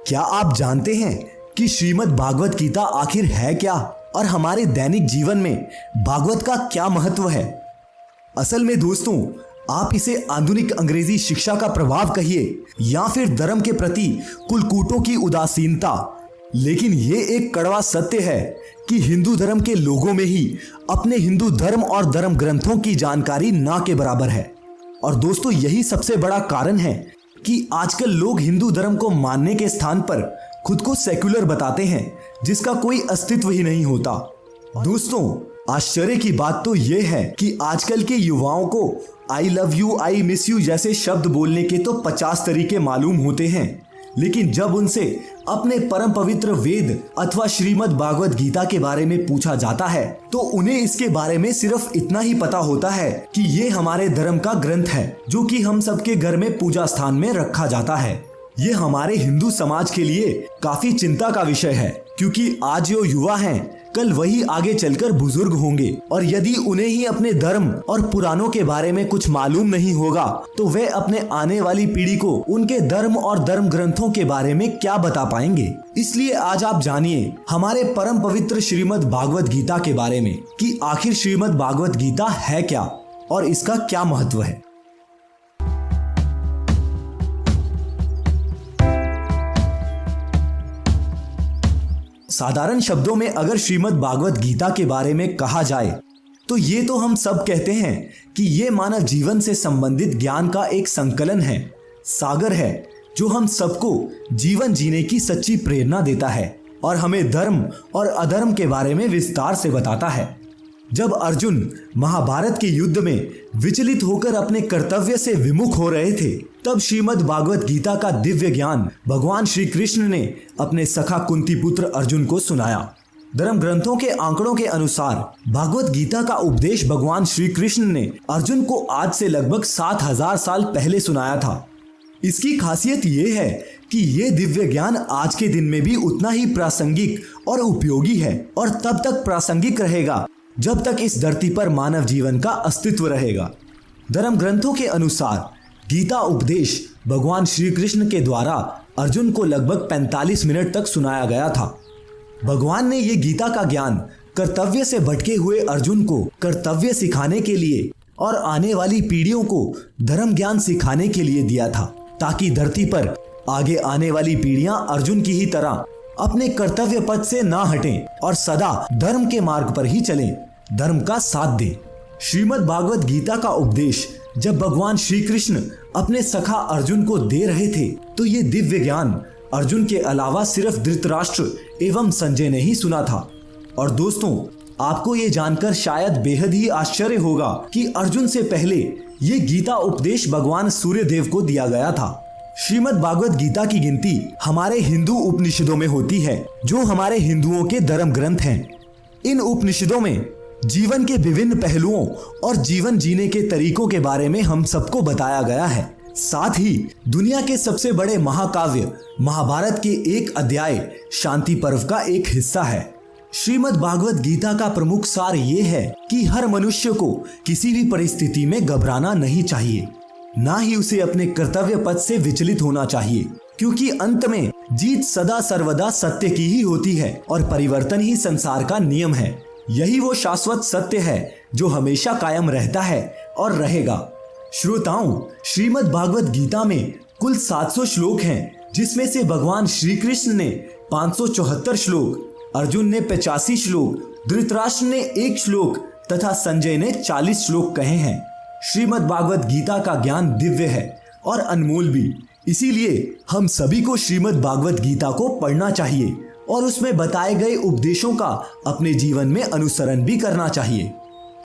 क्या आप जानते हैं कि श्रीमद् भागवत गीता आखिर है क्या और हमारे दैनिक जीवन में भागवत का क्या महत्व है? असल में दोस्तों, आप इसे आधुनिक अंग्रेजी शिक्षा का प्रभाव कहिए या फिर धर्म के प्रति कुलकूटों की उदासीनता, लेकिन ये एक कड़वा सत्य है कि हिंदू धर्म के लोगों में ही अपने हिंदू धर्म और धर्म ग्रंथों की जानकारी ना के बराबर है। और दोस्तों, यही सबसे बड़ा कारण है कि आजकल लोग हिंदू धर्म को मानने के स्थान पर खुद को सेक्युलर बताते हैं, जिसका कोई अस्तित्व ही नहीं होता। दोस्तों, आश्चर्य की बात तो यह है कि आजकल के युवाओं को I love you, I miss you जैसे शब्द बोलने के तो 50 तरीके मालूम होते हैं, लेकिन जब उनसे अपने परम पवित्र वेद अथवा श्रीमद् भागवत गीता के बारे में पूछा जाता है तो उन्हें इसके बारे में सिर्फ इतना ही पता होता है कि ये हमारे धर्म का ग्रंथ है जो कि हम सबके घर में पूजा स्थान में रखा जाता है। ये हमारे हिंदू समाज के लिए काफी चिंता का विषय है, क्योंकि आज जो युवा हैं कल वही आगे चलकर बुजुर्ग होंगे, और यदि उन्हें ही अपने धर्म और पुराणों के बारे में कुछ मालूम नहीं होगा तो वे अपने आने वाली पीढ़ी को उनके धर्म और धर्म ग्रंथों के बारे में क्या बता पाएंगे। इसलिए आज आप जानिए हमारे परम पवित्र श्रीमद् भागवत गीता के बारे में कि आखिर श्रीमद् भागवत गीता है क्या और इसका क्या महत्व है। साधारण शब्दों में अगर श्रीमद् भागवत गीता के बारे में कहा जाए तो ये तो हम सब कहते हैं कि ये मानव जीवन से संबंधित ज्ञान का एक संकलन है, सागर है जो हम सबको जीवन जीने की सच्ची प्रेरणा देता है और हमें धर्म और अधर्म के बारे में विस्तार से बताता है। जब अर्जुन महाभारत के युद्ध में विचलित होकर अपने कर्तव्य से विमुख हो रहे थे, तब श्रीमद् भागवत गीता का दिव्य ज्ञान भगवान श्री कृष्ण ने अपने सखा कुंती पुत्र अर्जुन को सुनाया। धर्म ग्रंथों के आंकड़ों के अनुसार भागवत गीता का उपदेश भगवान श्री कृष्ण ने अर्जुन को आज से लगभग 7000 साल पहले सुनाया था। इसकी खासियत ये है कि ये दिव्य ज्ञान आज के दिन में भी उतना ही प्रासंगिक और उपयोगी है, और तब तक प्रासंगिक रहेगा जब तक इस धरती पर मानव जीवन का अस्तित्व रहेगा। धर्म ग्रंथों के अनुसार गीता उपदेश भगवान श्री कृष्ण के द्वारा अर्जुन को लगभग 45 मिनट तक सुनाया गया था। भगवान ने ये गीता का ज्ञान कर्तव्य से भटके हुए अर्जुन को कर्तव्य सिखाने के लिए और आने वाली पीढ़ियों को धर्म ज्ञान सिखाने के लिए दिया था, ताकि धरती पर आगे आने वाली पीढ़ियां अर्जुन की ही तरह अपने कर्तव्य पथ से ना हटें और सदा धर्म के मार्ग पर ही चलें, धर्म का साथ दें। श्रीमद् भागवत गीता का उपदेश जब भगवान श्री कृष्ण अपने सखा अर्जुन को दे रहे थे तो ये दिव्य ज्ञान अर्जुन के अलावा सिर्फ धृतराष्ट्र एवं संजय ने ही सुना था। और दोस्तों, आपको ये जानकर शायद बेहद ही आश्चर्य होगा कि अर्जुन से पहले ये गीता उपदेश भगवान सूर्य देव को दिया गया था। श्रीमद् भागवत गीता की गिनती हमारे हिंदू उपनिषदों में होती है, जो हमारे हिंदुओं के धर्म ग्रंथ हैं। इन उपनिषदों में जीवन के विभिन्न पहलुओं और जीवन जीने के तरीकों के बारे में हम सबको बताया गया है। साथ ही दुनिया के सबसे बड़े महाकाव्य महाभारत के एक अध्याय शांति पर्व का एक हिस्सा है। श्रीमद् भागवत गीता का प्रमुख सार ये है कि हर मनुष्य को किसी भी परिस्थिति में घबराना नहीं चाहिए, ना ही उसे अपने कर्तव्य पथ से विचलित होना चाहिए, क्योंकि अंत में जीत सदा सर्वदा सत्य की ही होती है और परिवर्तन ही संसार का नियम है। यही वो शाश्वत सत्य है जो हमेशा कायम रहता है और रहेगा। श्रोताओं, श्रीमद् भागवत गीता में कुल 700 श्लोक हैं, जिसमें से भगवान श्री कृष्ण ने 574 श्लोक, अर्जुन ने 85 श्लोक, धृतराष्ट्र ने 1 श्लोक तथा संजय ने 40 श्लोक कहे हैं। श्रीमद् भागवत गीता का ज्ञान दिव्य है और अनमोल भी, इसीलिए हम सभी को श्रीमद् भागवत गीता को पढ़ना चाहिए और उसमें बताए गए उपदेशों का अपने जीवन में अनुसरण भी करना चाहिए।